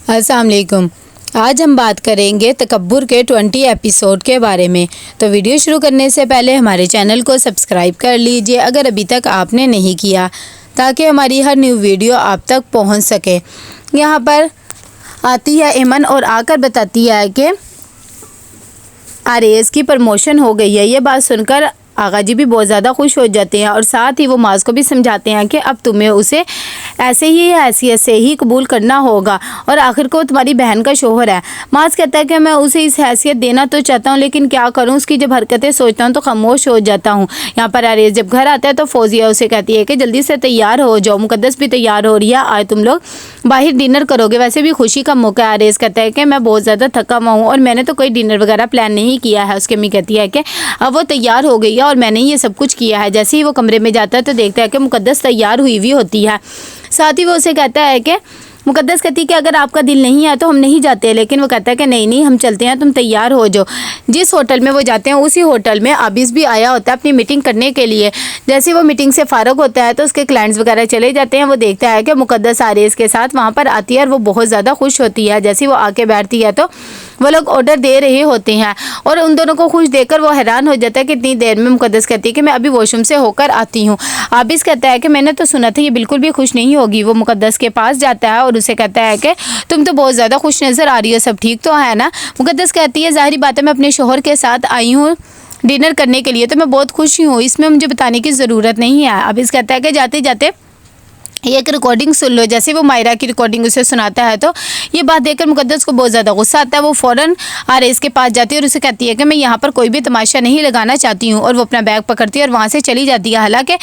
अस्सलाम वालेकुम। आज हम बात करेंगे तकब्बुर के 20 एपिसोड के बारे में। तो वीडियो शुरू करने से पहले हमारे चैनल को सब्सक्राइब कर लीजिए अगर अभी तक आपने नहीं किया, ताकि हमारी हर न्यू वीडियो आप तक पहुंच सके। यहाँ पर आती है एमन और आकर बताती है कि आरएस की प्रमोशन हो गई है। ये बात सुनकर आगा जी भी बहुत ज़्यादा खुश हो जाते हैं और साथ ही वो माज को भी समझाते हैं कि अब तुम्हें उसे ऐसे ही हैसियत से ही कबूल करना होगा और आखिर को तुम्हारी बहन का शोहर है। माज कहता है कि मैं उसे इस हैसियत देना तो चाहता हूँ, लेकिन क्या करूँ, उसकी जब हरकतें सोचता हूँ तो खामोश हो जाता हूँ। यहाँ पर आरएस जब घर आता है तो फौजिया उसे कहती है कि जल्दी से तैयार हो जाओ, मुकद्दस भी तैयार हो रही है, आज तुम लोग बाहर डिनर करोगे, वैसे भी खुशी का मौका है। आरएस कहता है कि मैं बहुत ज़्यादा थका हुआ हूँ और मैंने तो कोई डिनर वगैरह प्लान नहीं किया है। उसकी अम्मी कहती है कि अब वो तैयार हो गई है और मैंने ये सब कुछ किया है। जैसे ही वो कमरे में जाता है तो देखता है कि मुकद्दस तैयार हुई हुई होती है। साथ ही वो उसे कहता है कि मुकद्दस कहती है कि अगर आपका दिल नहीं है तो हम नहीं जाते, लेकिन वो कहता है कि नहीं नहीं हम चलते हैं, तुम तैयार हो जाओ। जिस होटल में वो जाते हैं उसी होटल में आबिस भी आया होता है अपनी मीटिंग करने के लिए। जैसे वो मीटिंग से फारग होता है तो उसके क्लाइंट्स वगैरह चले जाते हैं। वो देखता है कि मुकद्दस आरएस के साथ वहाँ पर आती है और वो बहुत ज़्यादा खुश होती है। जैसे वो आके बैठती है तो वो लोग ऑर्डर दे रहे होते हैं और उन दोनों को खुश देखकर वो हैरान हो जाता है कि इतनी देर में। मुकद्दस कहती है कि मैं अभी वॉशरूम से होकर आती हूँ। आबिस कहता है कि मैंने तो सुना था ये बिल्कुल भी खुश नहीं होगी। वो मुकद्दस के पास जाता है और उसे कहता है कि तुम तो बहुत ज़्यादा खुश नज़र आ रही हो, सब ठीक तो है ना। मुकद्दस कहती है ज़ाहिरी बात है मैं अपने शोहर के साथ आई हूँ डिनर करने के लिए, तो मैं बहुत खुश हूँ, इसमें मुझे बताने की ज़रूरत नहीं है। आबिस कहता है कि जाते जाते एक रिकॉर्डिंग सुन लो। जैसे वो मायरा की रिकॉर्डिंग उसे सुनाता है तो ये बात देखकर मुकद्दस को बहुत ज़्यादा गुस्सा आता है। वो फ़ौरन आरएस के पास जाती है और उसे कहती है कि मैं यहाँ पर कोई भी तमाशा नहीं लगाना चाहती हूँ, और वो अपना बैग पकड़ती है और वहाँ से चली जाती है। हालांकि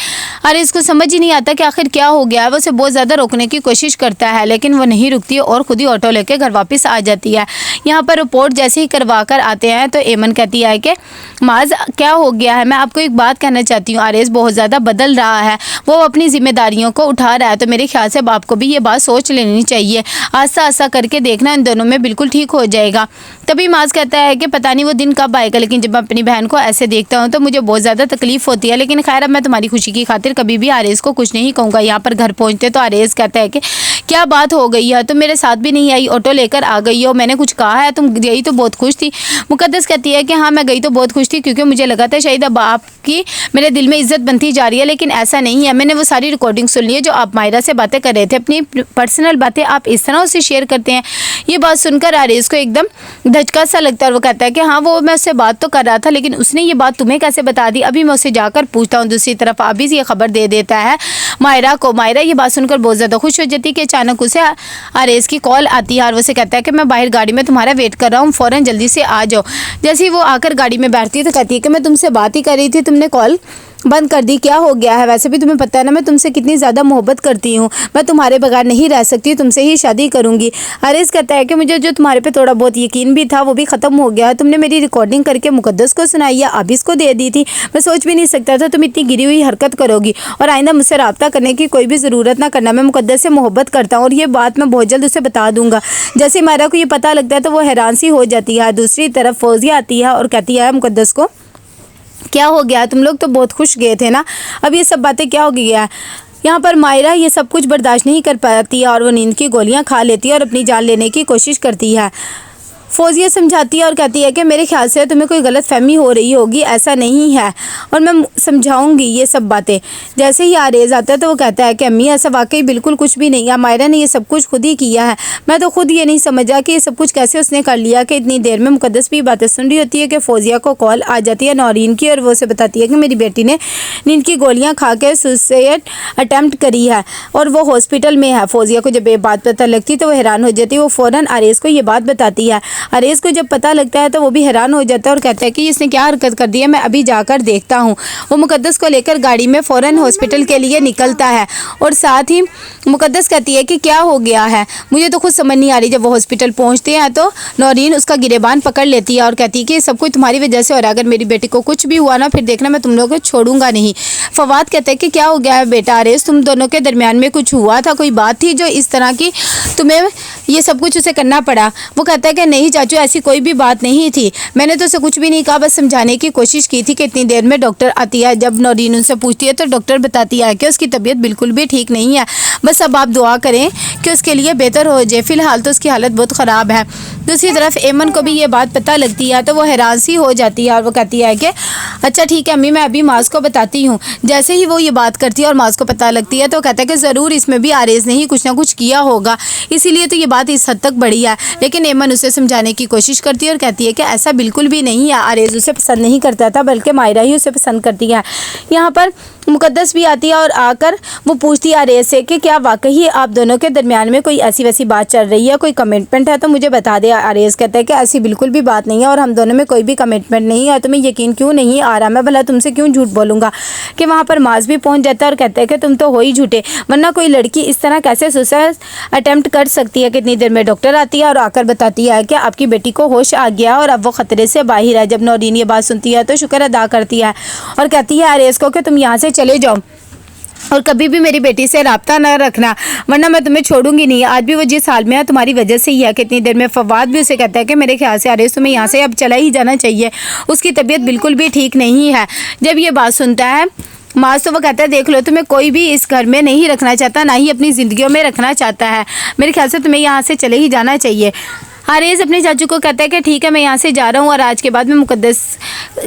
आरएस को समझ ही नहीं आता कि आखिर क्या हो गया है। वो उसे बहुत ज़्यादा रोकने की कोशिश करता है लेकिन वो नहीं रुकती और खुद ही ऑटो लेकर घर वापस आ जाती है। यहाँ पर रिपोर्ट जैसे ही करवा कर आते हैं तो एमन कहती है कि माज क्या हो गया है, मैं आपको एक बात कहना चाहती हूँ, आरएस बहुत ज़्यादा बदल रहा है, वो अपनी जिम्मेदारियों को उठा रहा है, तो मेरे ख्याल से अब आपको भी ये बात सोच लेनी चाहिए। आस्ता आस्ता करके देखना इन दोनों में बिल्कुल ठीक हो जाएगा। तभी माज कहता है कि पता नहीं वो दिन कब आएगा, लेकिन जब मैं अपनी बहन को ऐसे देखता हूँ तो मुझे बहुत ज़्यादा तकलीफ होती है, लेकिन खैर अब मैं तुम्हारी खुशी की खातिर कभी भी आरएस को कुछ नहीं कहूँगा। यहाँ पर घर पहुँचते तो आरएस कहता है कि क्या बात हो गई है, तुम मेरे साथ भी नहीं आई, ऑटो लेकर आ गई हो, मैंने कुछ कहा है, तुम गई तो बहुत खुश थी। मुकद्दस कहती है कि हाँ मैं गई तो बहुत खुश थी क्योंकि मुझे लगा था शायद अब आपकी मेरे दिल में इज्जत बनती जा रही है, लेकिन ऐसा नहीं है। मैंने वो सारी रिकॉर्डिंग सुन ली है जो आप मायरा से बातें कर रहे थे, अपनी पर्सनल बातें आप इस तरह उससे शेयर करते हैं। ये बात सुनकर आरएस को एकदम धचका सा लगता है और वो कहता है कि हाँ वो मैं उससे बात तो कर रहा था, लेकिन उसने ये बात तुम्हें कैसे बता दी, अभी मैं उससे जाकर पूछता हूँ। दूसरी तरफ आबिस ये खबर दे देता है मायरा को। मायरा ये बात सुनकर बहुत ज़्यादा खुश हो जाती है कि अचानक उसे आरएस की कॉल आती है और वो से कहता है कि मैं बाहर गाड़ी में तुम्हारा वेट कर रहा हूँ, फ़ौरन जल्दी से आ जाओ। जैसे ही वो आकर गाड़ी में बैठती है तो कहती है कि मैं तुमसे बात ही कर रही थी, तुमने कॉल बंद कर दी, क्या हो गया है, वैसे भी तुम्हें पता है ना मैं तुमसे कितनी ज़्यादा मोहब्बत करती हूँ, मैं तुम्हारे बगैर नहीं रह सकती, तुमसे ही शादी करूँगी। आरएस कहता है कि मुझे जो तुम्हारे पे थोड़ा बहुत यकीन भी था वो भी ख़त्म हो गया। तुमने मेरी रिकॉर्डिंग करके मुकद्दस को सुनाई या आबिस को दे दी थी, मैं सोच भी नहीं सकता था तुम इतनी गिरी हुई हरकत करोगी, और आइंदा मुझसे रब्ता करने की कोई भी ज़रूरत ना करना, मैं मुकद्दस से मोहब्बत करता हूँ और ये बात मैं बहुत जल्द उसे बता दूँगा। जैसे मायरा को ये पता लगता है तो वो हैरान सी हो जाती है। दूसरी तरफ फौजिया आती है और कहती है मुकद्दस को क्या हो गया, तुम लोग तो बहुत खुश गए थे ना, अब ये सब बातें क्या हो गई है। यहाँ पर मायरा ये सब कुछ बर्दाश्त नहीं कर पाती है और वो नींद की गोलियाँ खा लेती है और अपनी जान लेने की कोशिश करती है। फौजिया समझाती है और कहती है कि मेरे ख्याल से तुम्हें कोई गलत फहमी हो रही होगी, ऐसा नहीं है और मैं समझाऊंगी ये सब बातें। जैसे ही आरएस आता है तो वो कहता है कि अम्मी ऐसा वाकई बिल्कुल कुछ भी नहीं है, मायरा ने ये सब कुछ खुद ही किया है, मैं तो खुद ये नहीं समझा कि ये सब कुछ कैसे उसने कर लिया। कि इतनी देर में मुकद्दस भी बातें सुन रही होती है कि फौजिया को कॉल आ जाती है नौरीन की और वो उसे बताती है कि मेरी बेटी ने नींद की गोलियाँ खा के सुसाइड अटैम्प्ट करी है और वो हॉस्पिटल में है। फौजिया को जब ये बात पता लगती तो वो हैरान हो जाती है। वो फ़ौरन आरएस को ये बात बताती है। आरएस को जब पता लगता है तो वो भी हैरान हो जाता है और कहता है कि इसने क्या हरकत कर दी है, मैं अभी जाकर देखता हूँ। वो मुकद्दस को लेकर गाड़ी में फ़ौरन हॉस्पिटल के लिए निकलता है और साथ ही मुकद्दस कहती है कि क्या हो गया है, मुझे तो खुद समझ नहीं आ रही। जब वो हॉस्पिटल पहुँचते हैं तो नौरीन उसका गिरेबान पकड़ लेती है और कहती है कि सब कुछ तुम्हारी वजह से हो रहा है, अगर मेरी बेटी को कुछ भी हुआ ना फिर देखना मैं तुम लोगों को छोड़ूंगा नहीं। फवाद कहता है कि क्या हो गया है बेटा आरएस, तुम दोनों के दरमियान में कुछ हुआ था, कोई बात थी जो इस तरह की तुम्हें ये सब कुछ उसे करना पड़ा। वो कहता है कि नहीं चाचू, ऐसी कोई भी बात नहीं थी, मैंने तो उसे कुछ भी नहीं कहा, बस समझाने की कोशिश की थी कि इतनी देर में डॉक्टर आती है। जब नौरीन उनसे पूछती है तो डॉक्टर बताती है कि उसकी तबीयत बिल्कुल भी ठीक नहीं है, बस अब आप दुआ करें कि उसके लिए बेहतर हो जाए, फ़िलहाल तो उसकी हालत बहुत ख़राब है। दूसरी तरफ एमन को भी ये बात पता लगती है तो वो हैरान सी हो जाती है और वो कहती है कि अच्छा ठीक है अम्मी, मैं अभी माज को बताती हूँ। जैसे ही वो ये बात करती है और माज को पता लगती है तो कहता है कि ज़रूर इसमें भी आरेज़ ने ही कुछ ना कुछ किया होगा, इसीलिए तो ये बात इस हद तक बढ़ी है। लेकिन एमन उसे समझाने की कोशिश करती है और कहती है कि ऐसा बिल्कुल भी नहीं है, आरेज़ उसे पसंद नहीं करता था, बल्कि मायरा ही उसे पसंद करती है। यहाँ पर मुकद्दस भी आती है और आकर वो पूछती है आरेज़ से कि क्या वाकई आप दोनों के दरमियान में कोई ऐसी वैसी बात चल रही है, कोई कमिटमेंट है तो मुझे बता दे। आरेज़ कहता है कि ऐसी बिल्कुल भी बात नहीं है और हम दोनों में कोई भी कमिटमेंट नहीं है। तुम्हें यकीन क्यों नहीं आ रहा? मैं भला तुमसे क्यों झूठ बोलूँगा? कि वहाँ पर माज भी पहुँच जाता है और कहता है कि तुम तो हो ही झूठे, वरना कोई लड़की इस तरह कैसे सुसाइड अटेम्प्ट कर सकती है। कितनी देर में डॉक्टर आती है और आकर बताती है कि आपकी बेटी को होश आ गया और अब वो ख़तरे से बाहर है। जब नौरीन ये बात सुनती है तो शुक्र अदा करती है और कहती है आरेज़ को कि तुम यहाँ से चले जाओ और कभी भी मेरी बेटी से रब्ता न रखना, वरना मैं तुम्हें छोड़ूंगी नहीं। आज भी वो जिस हाल में है तुम्हारी वजह से ही है। कितनी देर में फवाद भी उसे कहता है कि मेरे ख्याल से आरेज़ तुम्हें यहाँ से अब चला ही जाना चाहिए, उसकी तबीयत बिल्कुल भी ठीक नहीं है। जब ये बात सुनता है माज तो वो कहता है देख लो, तुम्हें कोई भी इस घर में नहीं रखना चाहता, ना ही अपनी ज़िंदगियों में रखना चाहता है, मेरे ख्याल से तुम्हें यहाँ से चले ही जाना चाहिए। आरेज़ अपने चाचू को कहता है कि ठीक है मैं यहाँ से जा रहा हूँ और आज के बाद मैं मुकद्दस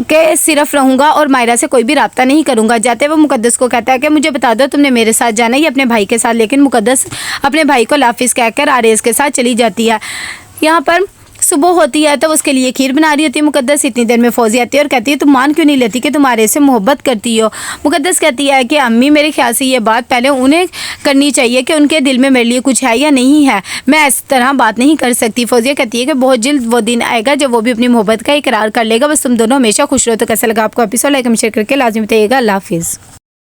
के सिर्फ रहूँगा और मायरा से कोई भी रब्ता नहीं करूँगा। जाते वो मुकद्दस को कहता है कि मुझे बता दो तुमने मेरे साथ जाना है या अपने भाई के साथ। लेकिन मुकद्दस अपने भाई को लाफिज़ कहकर आरेज़ के साथ चली जाती है। यहाँ पर सुबह होती है तो उसके लिए खीर बना रही होती है मुकद्दस। इतनी देर में फौजी आती है और कहती है तुम मान क्यों नहीं लेती कि तुम आरेज़ से मोहब्बत करती हो? मुकद्दस कहती है कि अम्मी मेरे ख्याल से ये बात पहले उन्हें करनी चाहिए कि उनके दिल में मेरे लिए कुछ है या नहीं है, मैं इस तरह बात नहीं कर सकती। फौजिया कहती है कि बहुत जल्द वो दिन आएगा जब वो भी अपनी मोहब्बत का इकरार कर लेगा, बस तुम दोनों हमेशा खुश रहो। तो कैसा लगा आपको एपिसोड? लाइक शेयर करके लाजमी बताइएगा। अल्लाह हाफिज़।